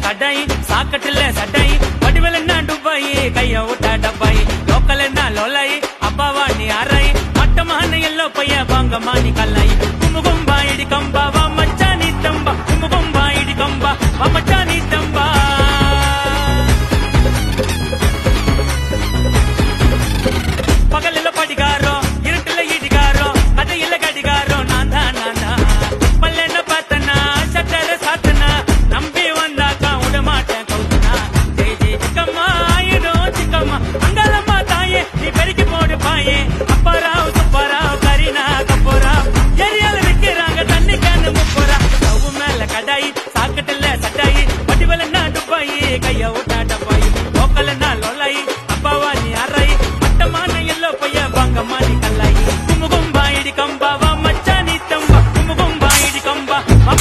கடாய் சாக்கட்டுல சட்டாய் வடிவல் என்ன டுபாய் கைய விட்டா டப்பாய் லோக்கல் என்ன லோலாய் அப்பாவா நீ அறாய் மட்டமான எல்லோ பைய வாங்கம்மா நீ கல்லாய் கும்பா இடி கம்பா வா மச்சா நீ தம்பா கும்பா இடி கம்பா வா மச்சா நீ தம்பா பகலில படிகாரோ இருட்டுல இடிகாரோ கதையில கடிகாரோ நான் தான் பல்லென்ன பார்த்தனா சட்டர சாத்தனா நம்பி வந்தாக்கா விட மாட்டேன் கவுத்தனா ஜெய் ஜெய் சிக்கம்மா ஆயிடும் சிக்கம்மா அங்காளம்மா தாயே நீ பெருக்கி போடு பாயே அப்பாராவ் சுப்பாராவ் கரீனா கப்போராவ் ஏரியால விற்கிறாங்க தண்ணி கேன்னு முப்போரா ஸ்டவ் மேல கடாய் சாக்கட்டுல சட்டாயி வடிவல் என்ன டுப்பாயி கைய விட்டா டப்பாயி லோக்கல் என்ன லோலாயி அப்பாவா நீ அறாயி மட்டமான எல்லோ பைய வாங்கம்மா நீ கல்லாயி கும்பா இடி கம்பா வா மச்சா நீ தம்பா கும்பா இடி கம்பா வா